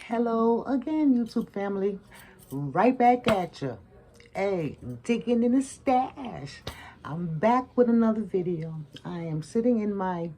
Hello again, YouTube family. Right back at you. Hey, digging in the stash. I'm back with another video. I am sitting in my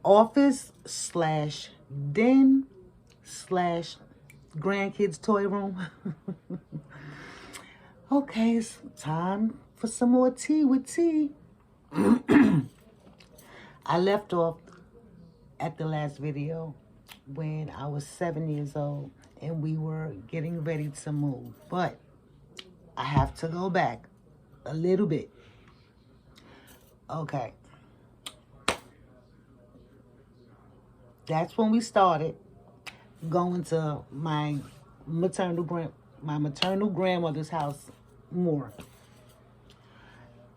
office slash den slash grandkids toy room. Okay, it's time for some more tea with tea. I left off at the last video when I was 7 years old and we were getting ready to move. But I have to go back a little bit. Okay. That's when we started going to my maternal grandmother's house more.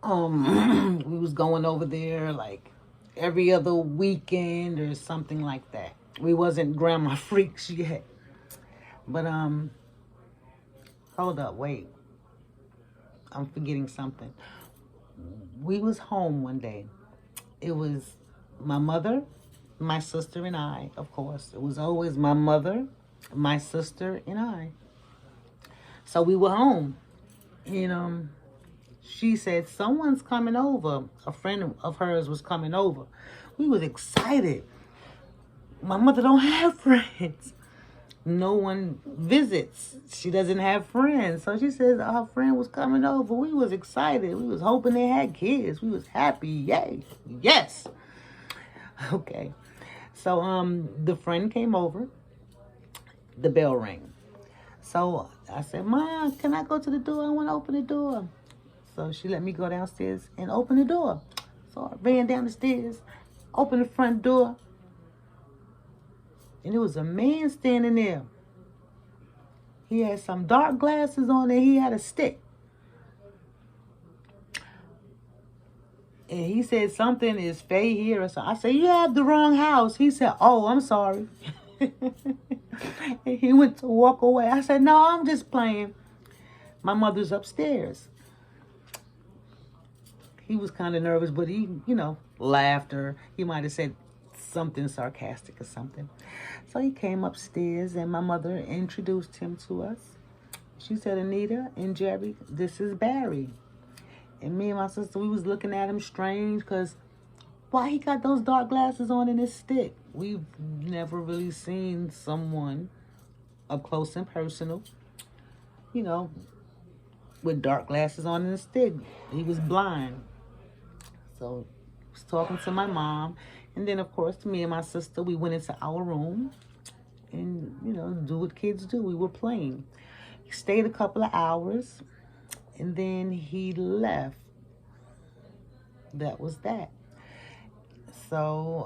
We was going over there like every other weekend or something like that. We wasn't grandma freaks yet. But hold up, wait. I'm forgetting something. We was home one day. It was my mother, my sister, and I, of course. It was always my mother, my sister, and I. So we were home. And she said, someone's coming over. A friend of hers was coming over. We was excited. My mother don't have friends. No one visits. She doesn't have friends. So she says her friend was coming over. We was excited. We was hoping they had kids. We was happy. Yay. Yes. Okay. So the friend came over. The bell rang. So I said, Mom, can I go to the door? I want to open the door. So she let me go downstairs and open the door. So I ran down the stairs, opened the front door. And there was a man standing there. He had some dark glasses on and he had a stick. And he said something is Faye here or something. I said, you have the wrong house. He said, oh, I'm sorry. And he went to walk away. I said, no, I'm just playing. My mother's upstairs. He was kind of nervous, but he, laughed or he might have said something sarcastic or something. So he came upstairs and my mother introduced him to us. She said, Anita and Jerry, this is Barry. And me and my sister, we was looking at him strange because why he got those dark glasses on and his stick? We've never really seen someone up close and personal, with dark glasses on and a stick. He was blind. So I was talking to my mom. And then, of course, me and my sister, we went into our room and, do what kids do. We were playing. He stayed a couple of hours, and then he left. That was that. So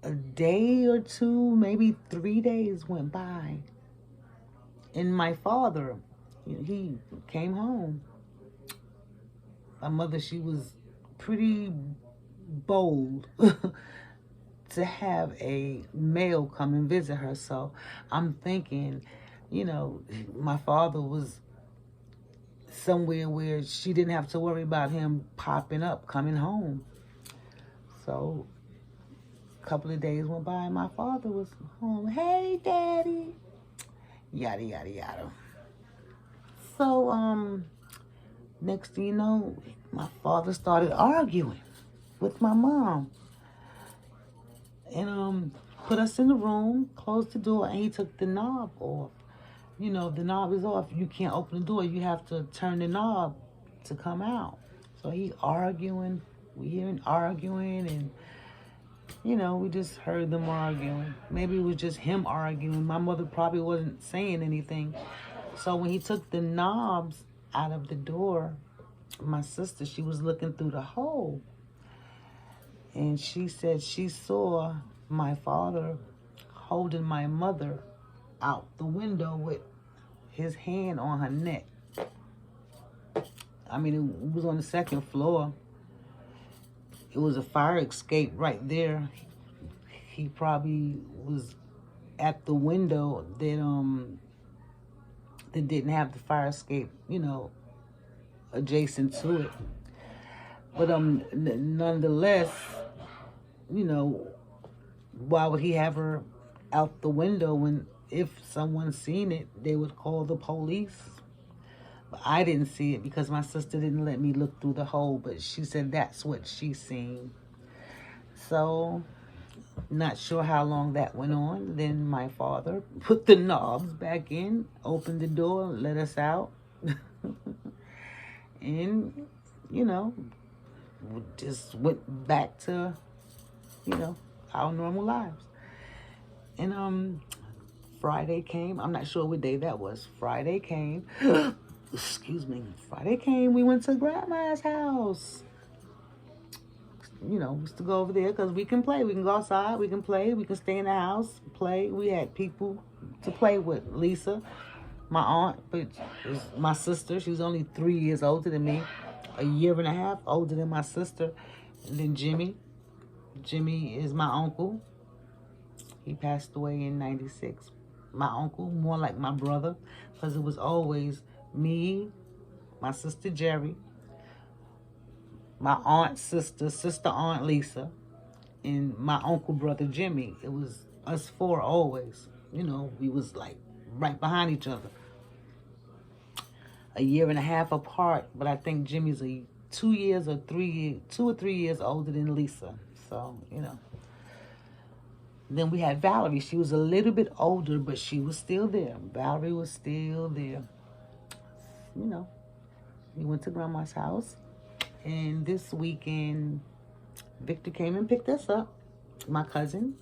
a day or two, maybe 3 days went by. And my father, he came home. My mother, she was pretty bold to have a male come and visit her. So I'm thinking, my father was somewhere where she didn't have to worry about him popping up, coming home. So a couple of days went by and my father was home. Hey, Daddy. Yada, yada, yada. So, next thing you know, my father started arguing with my mom. And put us in the room, closed the door, and he took the knob off. The knob is off. You can't open the door. You have to turn the knob to come out. So he arguing. We hearing arguing, and, we just heard them arguing. Maybe it was just him arguing. My mother probably wasn't saying anything. So when he took the knobs out of the door, my sister, she was looking through the hole. And she said she saw my father holding my mother out the window with his hand on her neck. I mean, it was on the second floor. It was a fire escape right there. He probably was at the window that didn't have the fire escape, adjacent to it. But nonetheless, why would he have her out the window. When if someone seen it, they would call the police. But I didn't see it because my sister didn't let me look through the hole, but she said that's what she seen. So, not sure how long that went on. Then my father put the knobs back in, opened the door, let us out. And, you know, we just went back to, our normal lives. And Friday came. I'm not sure what day that was. Friday came. Excuse me. Friday came. We went to grandma's house. Just to go over there because we can play. We can go outside. We can play. We can stay in the house, play. We had people to play with. Lisa, my aunt, but my sister. She was only 3 years older than me. A year and a half older than my sister. And then Jimmy. Jimmy is my uncle. He passed away in 96. My uncle, more like my brother, because it was always me, my sister Jerry, my aunt, sister aunt Lisa, and my uncle brother Jimmy. It was us four always. We was like right behind each other. A year and a half apart, but I think Jimmy's 2 or 3 years older than Lisa. So, Then we had Valerie. She was a little bit older, but she was still there. Valerie was still there. We went to grandma's house. And this weekend, Victor came and picked us up. My cousin.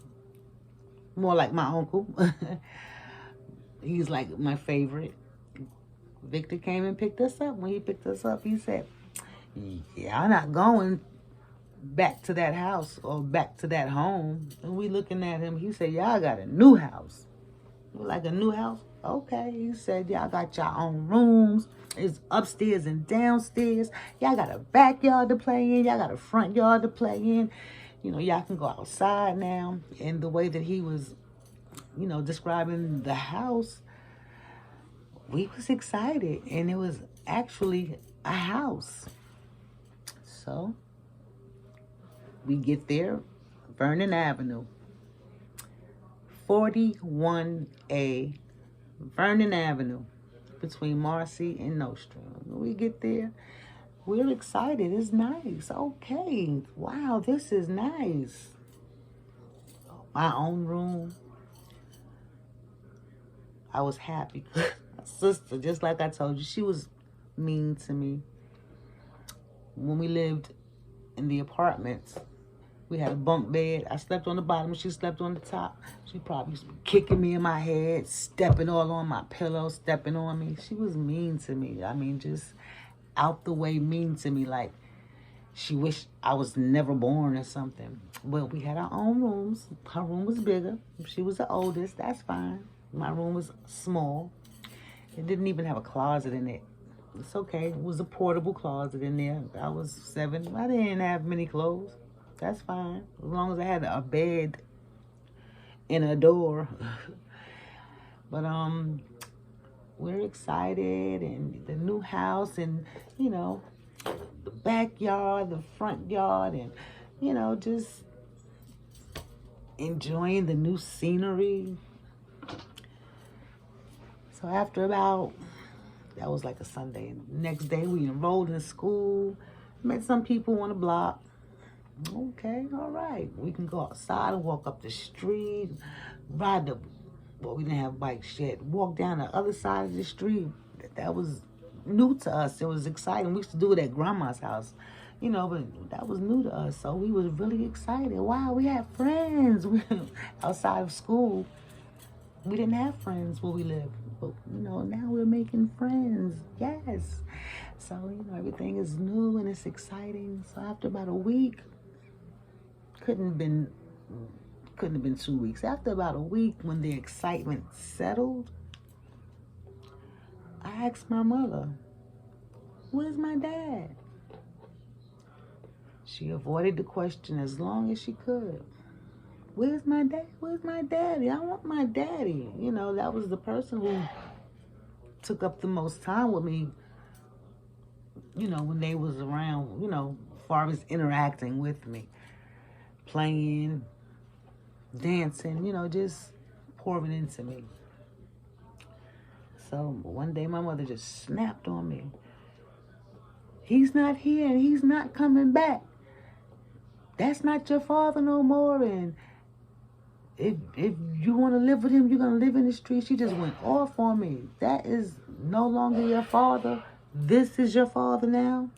More like my uncle. He's like my favorite. Victor came and picked us up. When he picked us up, he said, yeah, I'm not going back to that house or back to that home. And we looking at him. He said, y'all got a new house. We're like, a new house? Okay. He said, y'all got your own rooms. It's upstairs and downstairs. Y'all got a backyard to play in. Y'all got a front yard to play in. Y'all can go outside now. And the way that he was, describing the house, we was excited. And it was actually a house. So we get there, Vernon Avenue, 41A, Vernon Avenue, between Marcy and Nostrum. We get there, we're excited. It's nice. Okay, wow, this is nice. My own room. I was happy. My sister, just like I told you, she was mean to me. When we lived in the apartments, we had a bunk bed. I slept on the bottom. She slept on the top. She probably used to be kicking me in my head, stepping all on my pillow, stepping on me. She was mean to me. I mean, just out the way mean to me. Like, she wished I was never born or something. Well, we had our own rooms. Her room was bigger. She was the oldest. That's fine. My room was small. It didn't even have a closet in it. It's okay. It was a portable closet in there. I was 7. I didn't have many clothes. That's fine. As long as I had a bed and a door. But we're excited, and the new house, and the backyard, the front yard, and just enjoying the new scenery. So after that was like a Sunday. Next day, we enrolled in school. Met some people on the block. Okay, all right. We can go outside and walk up the street, we didn't have bikes yet. Walk down the other side of the street. That was new to us. It was exciting. We used to do it at grandma's house, but that was new to us. So we was really excited. Wow, we had friends. Outside of school, we didn't have friends where we lived. But, now we're making friends. Yes. So, everything is new and it's exciting. So after about a week, couldn't have been 2 weeks. After about a week, when the excitement settled, I asked my mother, where's my dad? She avoided the question as long as she could. Where's my dad? Where's my daddy? I want my daddy. That was the person who took up the most time with me, when they was around, as far as interacting with me, playing, dancing, just pouring into me. So one day my mother just snapped on me. He's not here and he's not coming back. That's not your father no more. And if you want to live with him, you're going to live in the street. She just went off on me. That is no longer your father. This is your father now.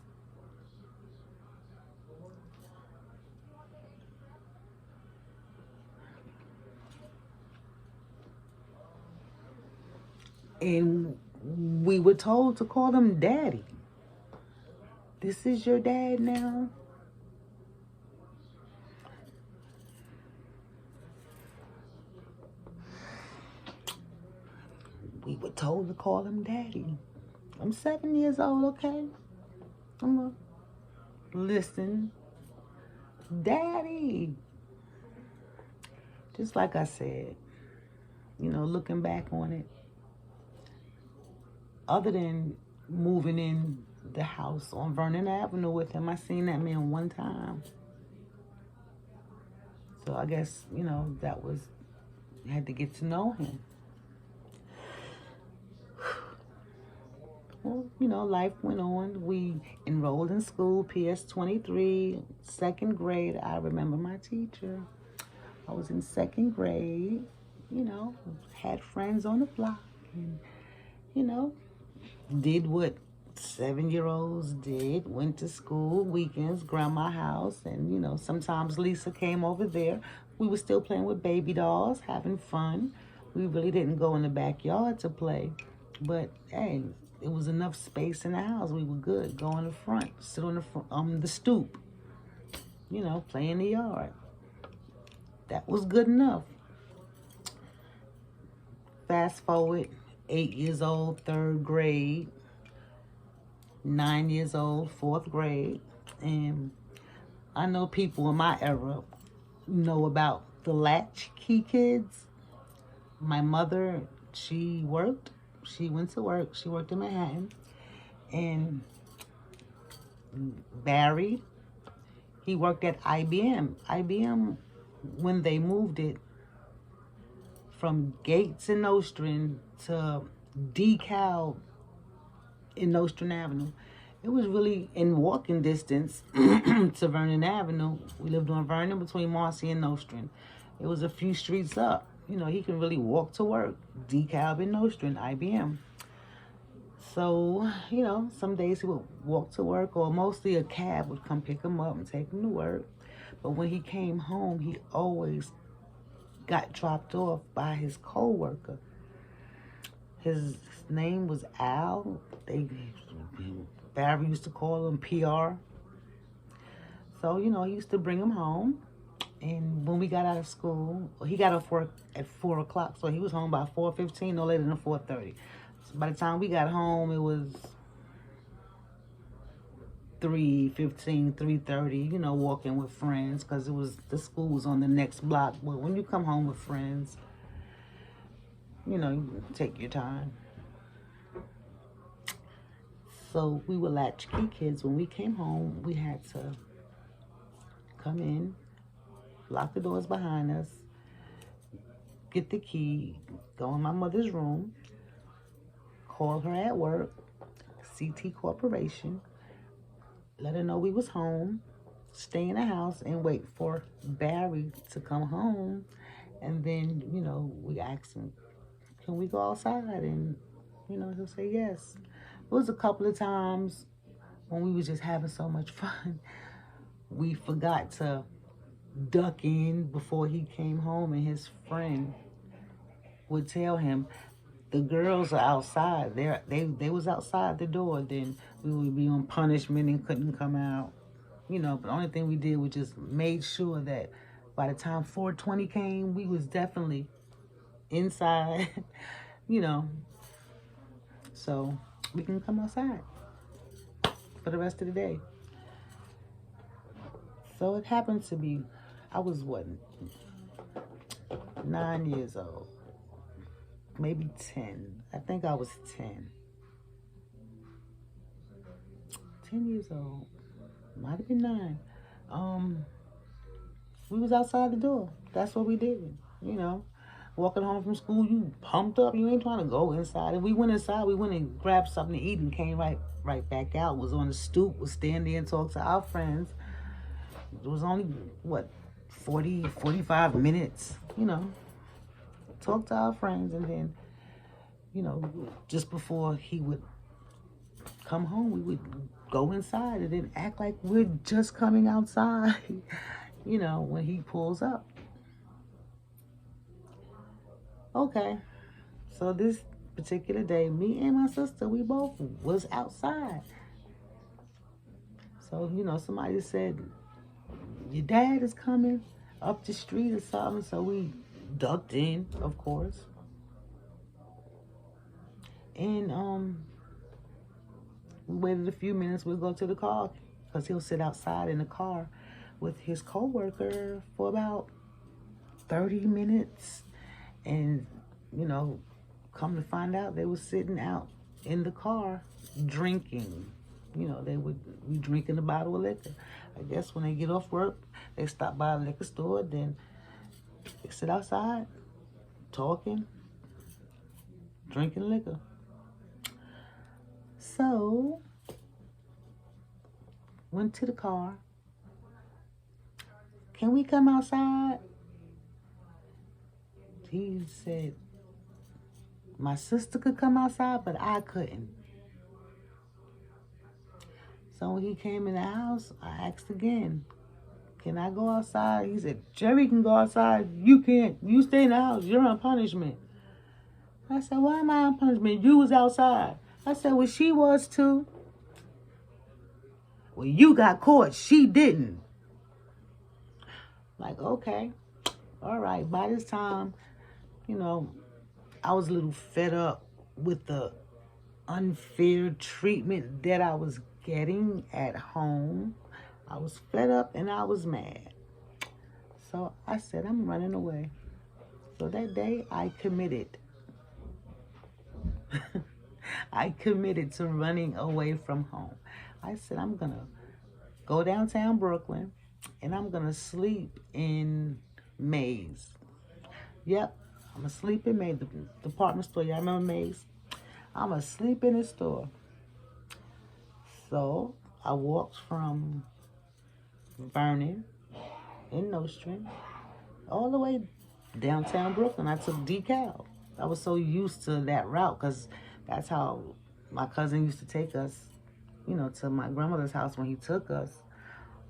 And we were told to call him daddy. This is your dad now. We were told to call him daddy. I'm 7 years old, okay? I'm going to listen. Daddy. Just like I said, looking back on it, other than moving in the house on Vernon Avenue with him, I seen that man one time. So I guess, that was, I had to get to know him. Well, life went on. We enrolled in school, PS 23, second grade. I remember my teacher. I was in second grade, had friends on the block and, did what 7-year-olds did, went to school, weekends, grandma's house, and, sometimes Lisa came over there. We were still playing with baby dolls, having fun. We really didn't go in the backyard to play, but hey, it was enough space in the house. We were good. Go in the front, sit on the stoop, play in the yard. That was good enough. Fast forward, 8 years old, third grade, 9 years old, fourth grade. And I know people in my era know about the latchkey kids. My mother, she worked. She went to work. She worked in Manhattan. And Barry, he worked at IBM. IBM, when they moved it from Gates and Nostrand to DeKalb in Nostrand Avenue, it was really in walking distance to Vernon Avenue. We lived on Vernon between Marcy and Nostrand. It was a few streets up. He can really walk to work. DeKalb and Nostrand, IBM. So, some days he would walk to work, or mostly a cab would come pick him up and take him to work. But when he came home, he always got dropped off by his co-worker. His name was Al. Barry used to call him PR. So, he used to bring him home. And when we got out of school, he got off work at 4 o'clock. So he was home by 4:15, no later than 4:30. So by the time we got home, it was 3:15, 3:30, walking with friends, because the school was on the next block. But when you come home with friends, you take your time. So we were latchkey kids. When we came home, we had to come in, lock the doors behind us, get the key, go in my mother's room, call her at work, CT Corporation, let her know we was home, stay in the house, and wait for Barry to come home. And then, we asked him, can we go outside? And, he'll say yes. It was a couple of times when we was just having so much fun, we forgot to duck in before he came home, and his friend would tell him, the girls are outside. They was outside the door. Then we would be on punishment and couldn't come out. But the only thing we did was just made sure that by the time 4:20 came, we was definitely inside, so we can come outside for the rest of the day. So it happened to be, I was 9 years old, maybe 10. I think I was 10. 10 years old, might have been 9. We was outside the door. That's what we did, walking home from school, you pumped up. You ain't trying to go inside. And we went inside. We went and grabbed something to eat and came right back out. Was on the stoop. Was standing there and talked to our friends. It was only, what, 45 minutes, talk to our friends. And then, just before he would come home, we would go inside and then act like we're just coming outside, when he pulls up. Okay, so this particular day, me and my sister, we both was outside. So, somebody said, your dad is coming up the street or something. So we ducked in, of course. And we waited a few minutes. We'll go to the car because he'll sit outside in the car with his coworker for about 30 minutes. And, come to find out they were sitting out in the car drinking. They would be drinking a bottle of liquor. I guess when they get off work, they stop by the liquor store, then they sit outside, talking, drinking liquor. So, went to the car. Can we come outside? He said, my sister could come outside, but I couldn't. So when he came in the house, I asked again, can I go outside? He said, Jerry can go outside. You can't. You stay in the house. You're on punishment. I said, why am I on punishment? You was outside. I said, well, she was too. Well, you got caught. She didn't. Like, okay. All right. By this time, I was a little fed up with the unfair treatment that I was getting at home. I was fed up and I was mad. So I said, I'm running away. So that day I committed. I committed to running away from home. I said, I'm going to go downtown Brooklyn and I'm going to sleep in Maze. Yep, I'm going to sleep in Maze, the department store. Y'all remember Maze? I'm going to sleep in the store. So I walked from Vernon in Nostrand all the way downtown Brooklyn. I took DeKalb. I was so used to that route because that's how my cousin used to take us, to my grandmother's house when he took us.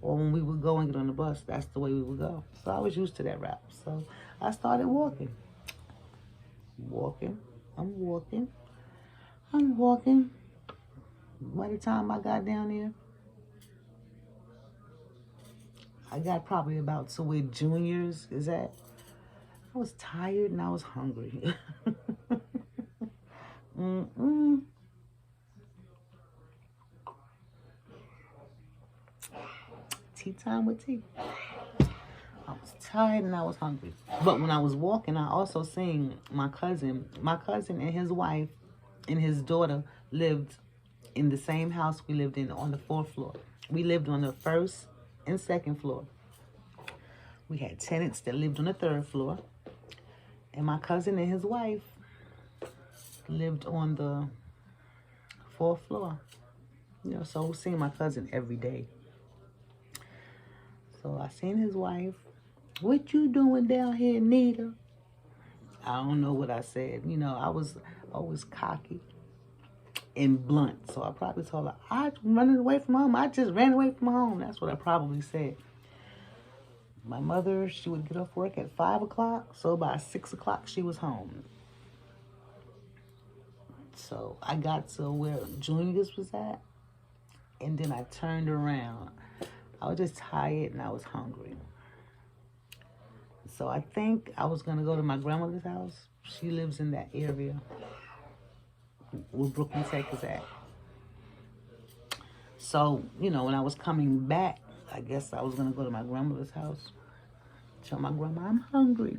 Or when we would go and get on the bus, that's the way we would go. So I was used to that route. So I started walking. I'm walking. By the time I got down there, I got probably about to where Junior's is at. I was tired and I was hungry. Tea time with tea. I was tired and I was hungry. But when I was walking, I also seen my cousin and his wife and his daughter lived in the same house we lived in on the 4th floor. We lived on the 1st and 2nd floor. We had tenants that lived on the 3rd floor. And my cousin and his wife lived on the 4th floor. So I was seeing my cousin every day. So I seen his wife. What you doing down here, Nita? I don't know what I said. I was always cocky and blunt. So I probably told her, I'm running away from home. I just ran away from home. That's what I probably said. My mother, she would get off work at 5 o'clock. So by 6 o'clock, she was home. So I got to where Junior's was at. And then I turned around. I was just tired and I was hungry. So I think I was going to go to my grandmother's house. She lives in that area where Brooklyn Tech is at. So, when I was coming back, I guess I was going to go to my grandmother's house. Tell my grandma I'm hungry.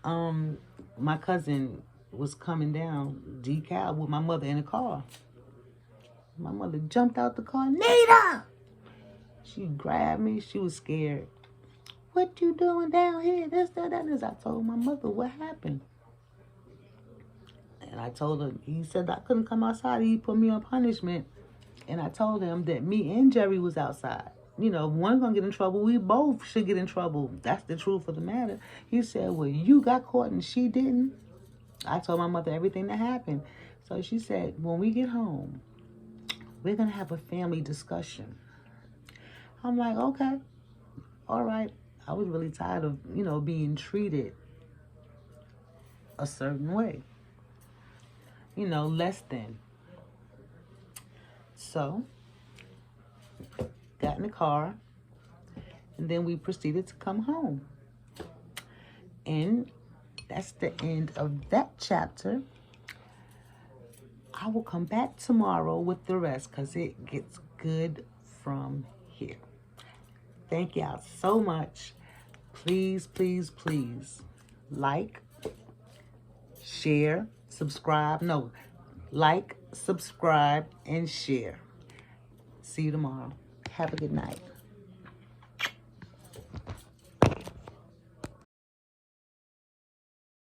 My cousin was coming down DeKalb with my mother in the car. My mother jumped out the car. Nita! She grabbed me. She was scared. what you doing down here? This, that, that. This. I told my mother what happened. And I told her, he said I couldn't come outside. He put me on punishment. And I told him that me and Jerry was outside. You know, one gonna get in trouble. We both should get in trouble. That's the truth of the matter. He said, well, you got caught and she didn't. I told my mother everything that happened. So she said, when we get home, we're gonna have a family discussion. I'm like, okay, all right. I was really tired of, you know, being treated a certain way. You know, less than. So, got in the car, and then we proceeded to come home. And that's the end of that chapter. I will come back tomorrow with the rest because it gets good from here. Thank y'all so much. Please, please, please like, share, subscribe. No, like, subscribe, and share. See you tomorrow. Have a good night.